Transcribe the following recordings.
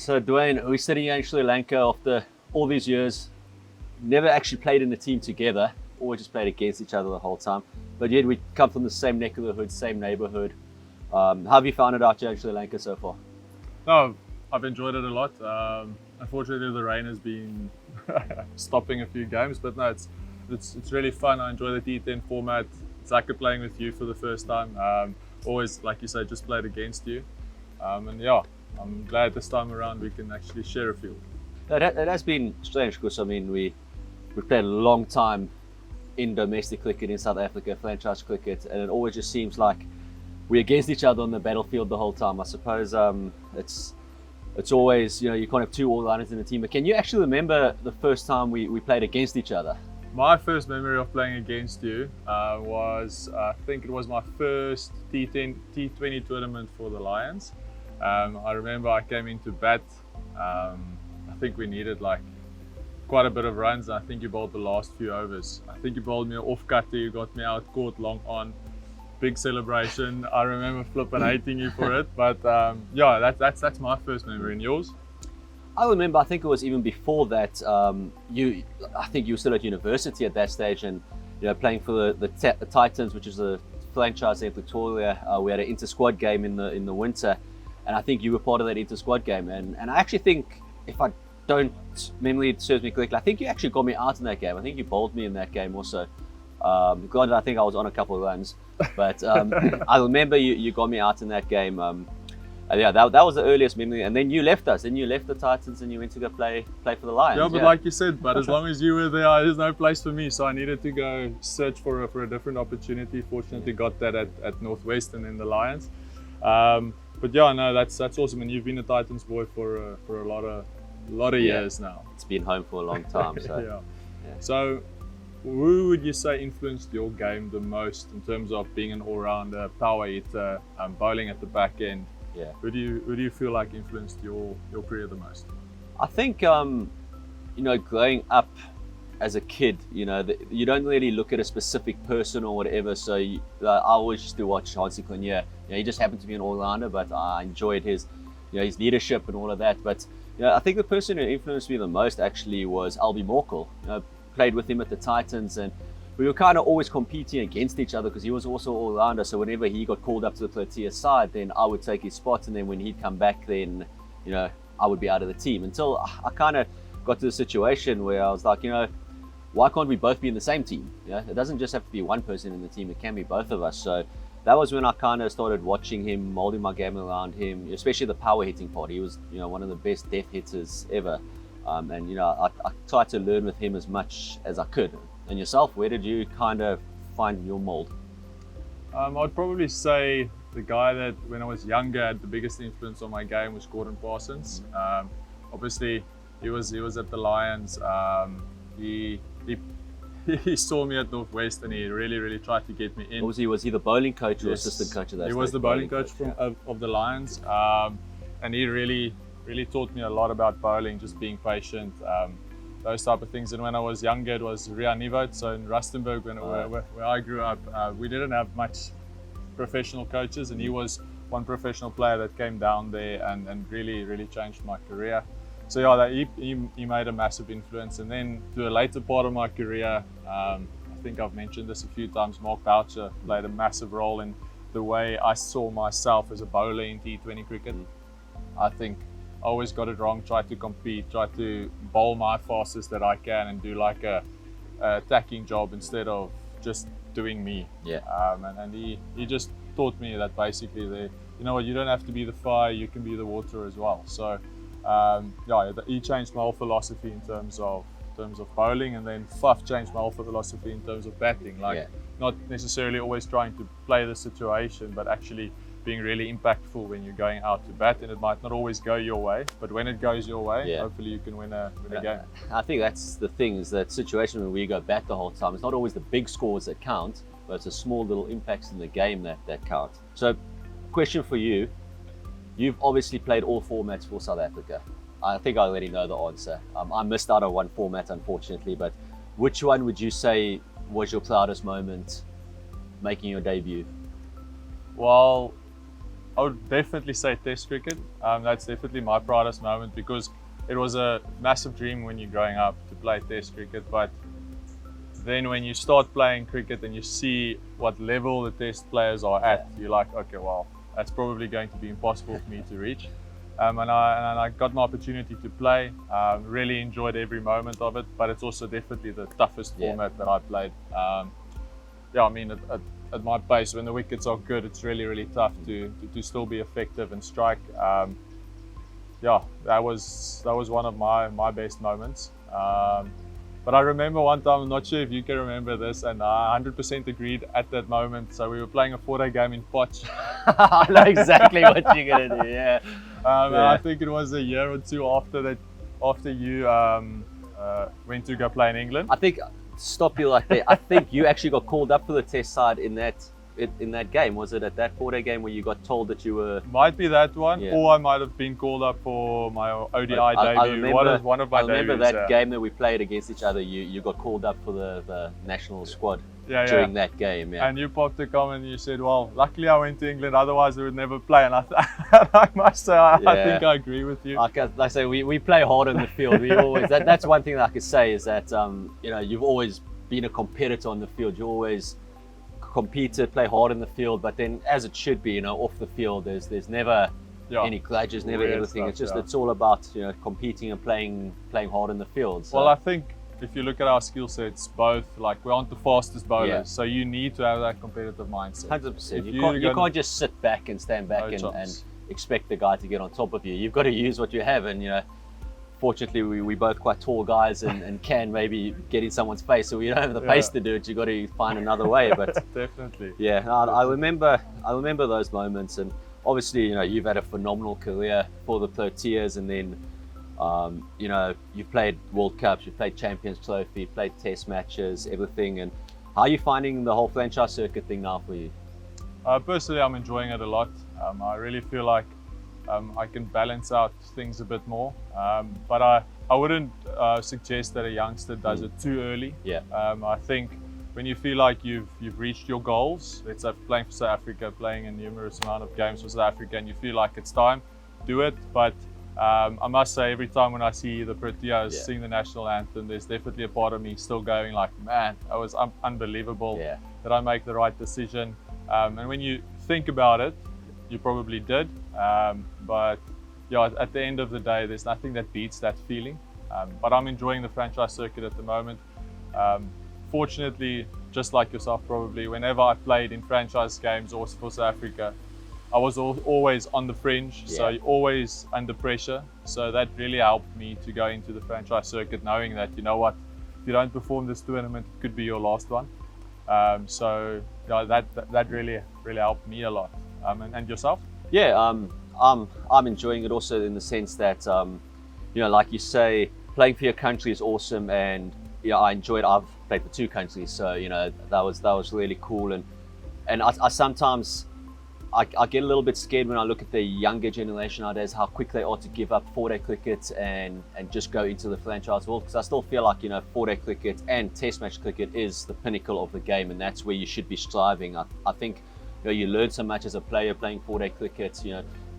So Dwaine, we're sitting here in Sri Lanka after all these years, never actually played in a team together, always just played against each other the whole time. But yet we come from the same neck of the hood, same neighborhood. How have you found it out here in Sri Lanka so far? No, I've enjoyed it a lot. Unfortunately, the rain has been stopping a few games, but no, it's really fun. I enjoy the T10 format. It's like playing with you for the first time. Always, like you say, just played against you. And yeah, I'm glad this time around we can actually share a field. It has been strange because I mean we played a long time in domestic cricket in South Africa, franchise cricket, and it always just seems like we're against each other on the battlefield the whole time. I suppose it's always, you know, you can't have two all-rounders in a team. But can you actually remember the first time we played against each other? My first memory of playing against you was, I think it was my first T20 tournament for the Lions. I remember I came into bat. I think we needed like quite a bit of runs. I think you bowled the last few overs. I think you bowled me off cutter, you got me out caught long on. Big celebration. I remember flipping hating you for it. But yeah, that's my first memory. And yours? I remember, I think it was even before that, I think you were still at university at that stage and, you know, playing for the Titans, which is a franchise in Pretoria. We had an inter-squad game in the winter, and I think you were part of that inter-squad game. And I actually think, if I don't, memory serves me correctly, I think you actually got me out in that game. I think you bowled me in that game also. Granted, I think I was on a couple of runs, but I remember you got me out in that game. And yeah, that was the earliest memory. And then you left us, and you left the Titans, and you went to go play for the Lions. Yeah, but like you said, but as long as you were there, there's no place for me. So I needed to go search for a different opportunity. Fortunately, got that at Northwest and in the Lions. But yeah, no, that's awesome. And you've been a Titans boy for a lot of years now. It's been home for a long time. So yeah. So who would you say influenced your game the most in terms of being an all-rounder, power hitter, bowling at the back end? Yeah. Who do you feel like influenced your career the most? I think you know, growing up as a kid, you know, you don't really look at a specific person or whatever. So I always used to watch Hansie Cronje. You know, he just happened to be an all-rounder, but I enjoyed his leadership and all of that. But you know, I think the person who influenced me the most actually was Albie Morkel. You know, played with him at the Titans, and we were kind of always competing against each other because he was also all-rounder. So whenever he got called up to the Pretorius side, then I would take his spot, and then when he'd come back, then, you know, I would be out of the team. Until I kind of got to the situation where I was like, you know, why can't we both be in the same team? You know, it doesn't just have to be one person in the team, it can be both of us. So that was when I kind of started watching him, molding my game around him, especially the power hitting part. He was, you know, one of the best death hitters ever. And, you know, I tried to learn with him as much as I could. And yourself, where did you kind of find your mold? I'd probably say the guy that when I was younger had the biggest influence on my game was Gordon Parsons. Obviously, he was at the Lions. He saw me at Northwest and he really tried to get me in. Was he the bowling coach or assistant coach of that? He was the bowling coach of the Lions, and he really taught me a lot about bowling, just being patient, those type of things. And when I was younger, it was Ria Nivot. So in Rustenburg, where I grew up, we didn't have much professional coaches, and he was one professional player that came down there and really changed my career. So yeah, he made a massive influence. And then to a later part of my career, I think I've mentioned this a few times, Mark Boucher played a massive role in the way I saw myself as a bowler in T20 cricket. I think I always got it wrong, tried to compete, tried to bowl my fastest that I can and do like a attacking job instead of just doing me. Yeah. And he just taught me that basically, you know what, you don't have to be the fire, you can be the water as well. So yeah, he changed my whole philosophy in terms of bowling, and then Faf changed my whole philosophy in terms of batting. Like not necessarily always trying to play the situation, but actually being really impactful when you're going out to bat. And it might not always go your way, but when it goes your way, hopefully you can win a game. I think that's the thing, is that situation when we go bat the whole time, it's not always the big scores that count, but it's the small little impacts in the game that count. So question for you, you've obviously played all formats for South Africa. I think I already know the answer. I missed out on one format, unfortunately, but which one would you say was your proudest moment making your debut? Well, I would definitely say Test cricket. That's definitely my proudest moment because it was a massive dream when you're growing up to play Test cricket. But then when you start playing cricket and you see what level the Test players are at, you're like, okay, well, that's probably going to be impossible for me to reach. And I got my opportunity to play. Really enjoyed every moment of it, but it's also definitely the toughest format that I played. I mean, at my pace, when the wickets are good, it's really tough to still be effective and strike. That was one of my best moments. But I remember one time, I'm not sure if you can remember this, and I 100% agreed at that moment. So we were playing a 4-day game in Potch. I know exactly what you're gonna do. Yeah. And I think it was a year or two after that, after you went to go play in England. I think, stop you like that. I think you actually got called up for the Test side in that game. Was it at that 4-day game where you got told that you were? Might be that one, or I might have been called up for my ODI debut. One of my debuts. I remember that game that we played against each other. You got called up for the national squad during that game. Yeah. And you popped a comment and you said, "Well, luckily I went to England. Otherwise, we would never play." And I must say, I think I agree with you. Like I say, we play hard in the field. We always that's one thing that I could say is that you've always been a competitor on the field. You always competed, play hard in the field, but then as it should be, off the field, there's never any grudges, never everything. It's just it's all about competing and playing hard in the field. So. Well, I think if you look at our skill sets, both like we aren't the fastest bowlers, so you need to have that competitive mindset. 100%. You can't just sit back and stand back and expect the guy to get on top of you. You've got to use what you have, and fortunately, we both quite tall guys and can maybe get in someone's face, so we don't have the pace to do it. You've got to find another way. But definitely. I remember those moments, and obviously, you've had a phenomenal career for the Pretorius, and then, you've played World Cups, you've played Champions Trophy, played Test matches, everything. And how are you finding the whole franchise circuit thing now for you? Personally, I'm enjoying it a lot. I really feel like I can balance out things a bit more, but I wouldn't suggest that a youngster does it too early. I think when you feel like you've reached your goals, let's say playing for South Africa, playing a numerous amount of games for South Africa, and you feel like it's time, do it. But I must say, every time when I see the Pretorius sing the national anthem, there's definitely a part of me still going like, man, that was unbelievable. Did I make the right decision? And when you think about it, you probably did, but at the end of the day, there's nothing that beats that feeling. But I'm enjoying the franchise circuit at the moment. Fortunately, just like yourself probably, whenever I played in franchise games or for South Africa, I was always on the fringe, so always under pressure. So that really helped me to go into the franchise circuit, knowing that, if you don't perform this tournament, it could be your last one. That really helped me a lot. And yourself? I'm enjoying it also in the sense that like you say, playing for your country is awesome, and I enjoyed. I've played for 2 countries, so that was really cool. And I sometimes I get a little bit scared when I look at the younger generation nowadays, how quick they are to give up 4-day cricket and just go into the franchise world. Because I still feel like 4-day cricket and Test match cricket is the pinnacle of the game, and that's where you should be striving. I think you learn so much as a player playing 4-day cricket.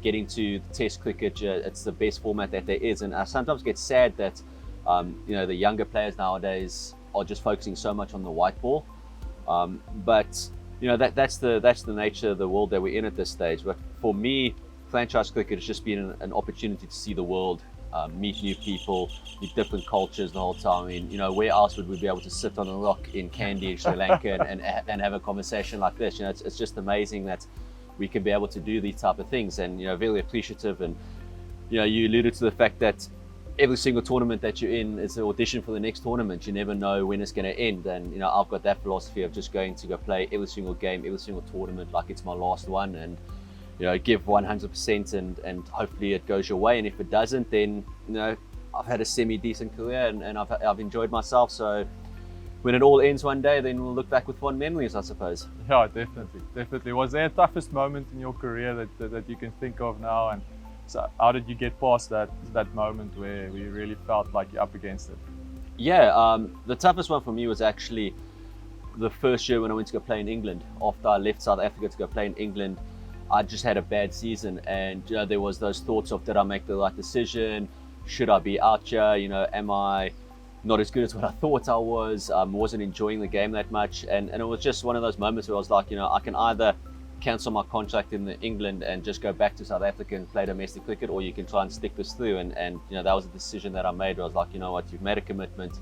Getting to the Test cricket, it's the best format that there is. And I sometimes get sad that the younger players nowadays are just focusing so much on the white ball. But that's the nature of the world that we're in at this stage. But for me, franchise cricket has just been an opportunity to see the world, meet new people, meet different cultures the whole time. I mean, where else would we be able to sit on a rock in Kandy, Sri Lanka, and have a conversation like this? It's just amazing that we can be able to do these type of things, and very appreciative. And you alluded to the fact that every single tournament that you're in is an audition for the next tournament. You never know when it's going to end, and I've got that philosophy of just going to go play every single game, every single tournament like it's my last one, and give 100%, and hopefully it goes your way. And if it doesn't, then I've had a semi-decent career, and I've enjoyed myself. So when it all ends one day, then we'll look back with fond memories, I suppose. Yeah, definitely. Was there a toughest moment in your career that you can think of now? And so how did you get past that moment where you really felt like you're up against it? The toughest one for me was actually the first year when I went to go play in England. After I left South Africa to go play in England, I just had a bad season, and you know, there was those thoughts of, did I make the right decision? Should I be out here? You know, am I not as good as what I thought I was? Wasn't enjoying the game that much, and it was just one of those moments where I was like, you know, I can either cancel my contract in England and just go back to South Africa and play domestic cricket, or you can try and stick this through. And you know, that was a decision that I made, where I was like, you know what, you've made a commitment.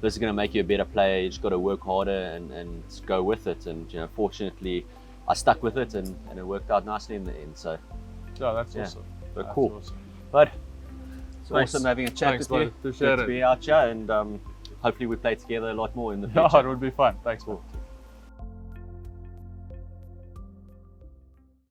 This is going to make you a better player. You just got to work harder and go with it. And you know, fortunately, I stuck with it, and it worked out nicely in the end. So yeah, that's awesome. but That's cool. awesome. But it's Thanks. awesome having a chat Thanks, with you. buddy. Appreciate Good to it. be out here, and hopefully we play together a lot more in the Yeah, future. it would be fun. Thanks, man. Cool.